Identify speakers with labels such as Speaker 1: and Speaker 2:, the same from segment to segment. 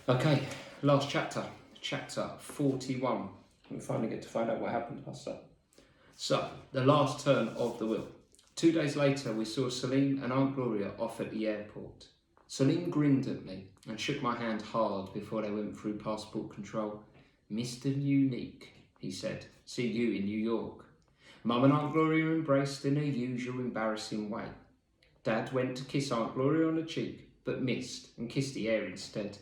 Speaker 1: Okay, last chapter, chapter 41. We finally get to find out what happened last time. So, the last turn of the wheel. 2 days later, we saw Salim and Aunt Gloria off at the airport. Salim grinned at me and shook my hand hard before they went through passport control. "Mr. Unique," he said, "see you in New York." Mum and Aunt Gloria embraced in their usual embarrassing way. Dad went to kiss Aunt Gloria on the cheek, but missed and kissed the air instead.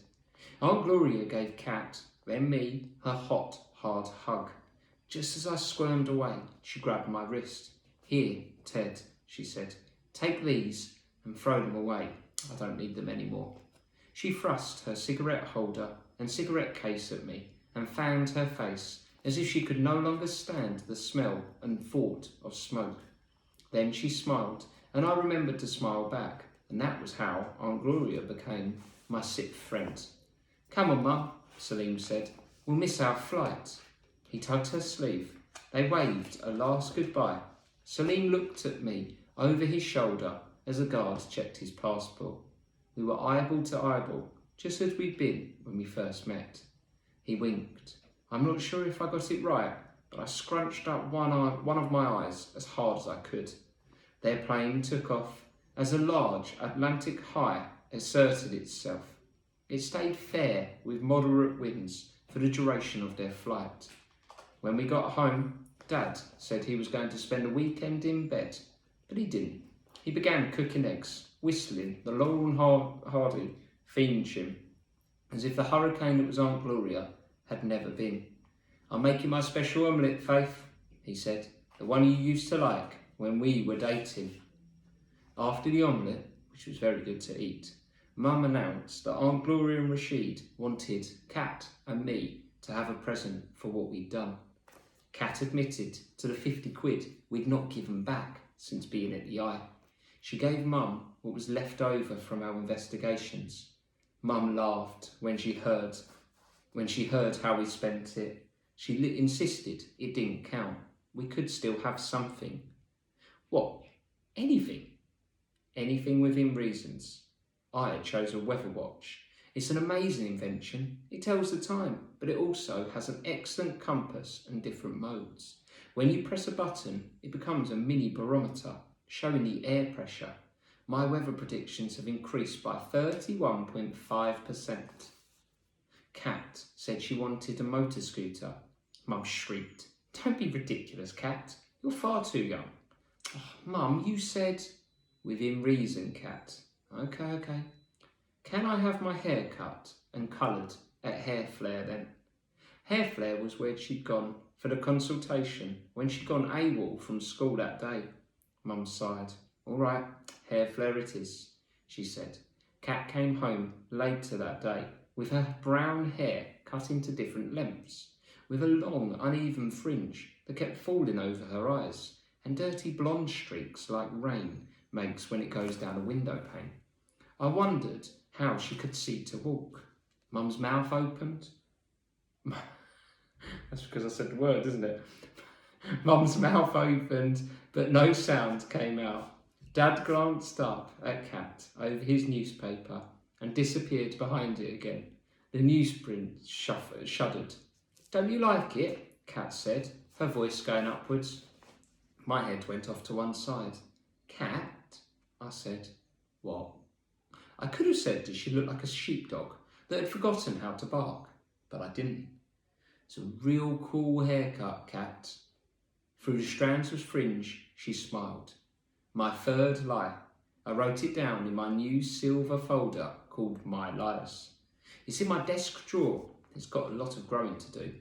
Speaker 1: Aunt Gloria gave Kat, then me, her hot, hard hug. Just as I squirmed away, she grabbed my wrist. "Here, Ted," she said. "Take these and throw them away. I don't need them anymore." She thrust her cigarette holder and cigarette case at me and fanned her face as if she could no longer stand the smell and thought of smoke. Then she smiled, and I remembered to smile back, and that was how Aunt Gloria became my sixth friend. "Come on, Mum," Salim said. "We'll miss our flight." He tugged her sleeve. They waved a last goodbye. Salim looked at me over his shoulder as the guards checked his passport. We were eyeball to eyeball, just as we'd been when we first met. He winked. I'm not sure if I got it right, but I scrunched up one of my eyes as hard as I could. Their plane took off as a large Atlantic high asserted itself. It stayed fair with moderate winds for the duration of their flight. When we got home, Dad said he was going to spend a weekend in bed, but he didn't. He began cooking eggs, whistling the Laurel and Hardy theme tune, as if the hurricane that was Aunt Gloria had never been. "I'm making my special omelette, Faith," he said, "the one you used to like when we were dating." After the omelette, which was very good to eat, Mum announced that Aunt Gloria and Rashid wanted Kat and me to have a present for what we'd done. Kat admitted to the 50 quid we'd not given back since being at the Eye. She gave Mum what was left over from our investigations. Mum laughed when she heard how we spent it. She insisted it didn't count. We could still have something. What? Anything? Anything within reasons. I chose a weather watch. It's an amazing invention. It tells the time, but it also has an excellent compass and different modes. When you press a button, it becomes a mini barometer, showing the air pressure. My weather predictions have increased by 31.5%. Kat said she wanted a motor scooter. Mum shrieked. "Don't be ridiculous, Kat. You're far too young." "Oh, Mum, you said..." "Within reason, Kat." Okay. "Can I have my hair cut and coloured at Hair Flare then?" Hair Flare was where she'd gone for the consultation when she'd gone AWOL from school that day. Mum sighed. "All right, Hair Flare it is," she said. Kat came home later that day with her brown hair cut into different lengths, with a long, uneven fringe that kept falling over her eyes, and dirty blonde streaks like rain makes when it goes down a window pane. I wondered how she could see to walk. Mum's mouth opened. That's because I said the word, isn't it? Mum's mouth opened, but no sound came out. Dad glanced up at Kat over his newspaper and disappeared behind it again. The newsprint shuddered. "Don't you like it?" Kat said, her voice going upwards. My head went off to one side. "Kat?" I said. "What?" I could have said that she looked like a sheepdog that had forgotten how to bark, but I didn't. "It's a real cool haircut, Kat." Through the strands of fringe, she smiled. My third lie. I wrote it down in my new silver folder called My Lies. It's in my desk drawer. It's got a lot of growing to do.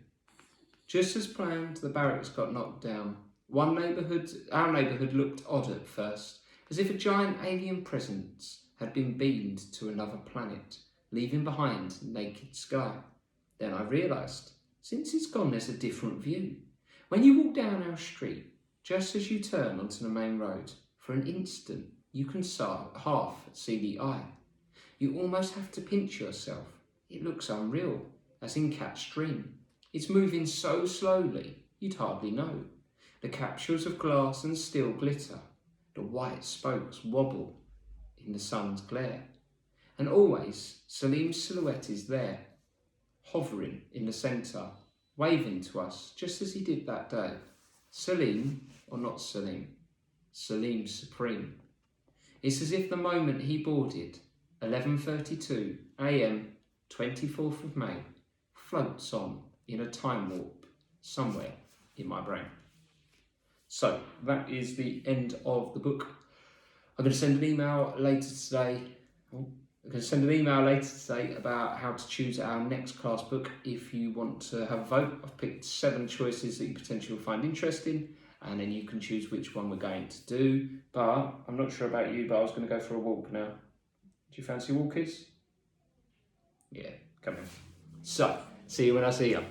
Speaker 1: Just as planned, the barracks got knocked down. Our neighbourhood looked odd at first, as if a giant alien presence had been beamed to another planet, leaving behind naked sky. Then I realised, since it's gone, there's a different view. When you walk down our street, just as you turn onto the main road, for an instant you can half see the Eye. You almost have to pinch yourself. It looks unreal, as in Kat's dream. It's moving so slowly, you'd hardly know. The capsules of glass and steel glitter. The white spokes wobble in the sun's glare. And always, Salim's silhouette is there, hovering in the centre, waving to us, just as he did that day. Salim, or not Salim, Salim Supreme. It's as if the moment he boarded, 11:32 a.m, 24th of May, floats on in a time warp somewhere in my brain. So that is the end of the book. I'm going to send an email later today. About how to choose our next class book if you want to have a vote. I've picked 7 choices that you potentially will find interesting, and then you can choose which one we're going to do. But I'm not sure about you, but I was going to go for a walk now. Do you fancy walkies? Yeah, come on. So, see you when I see you.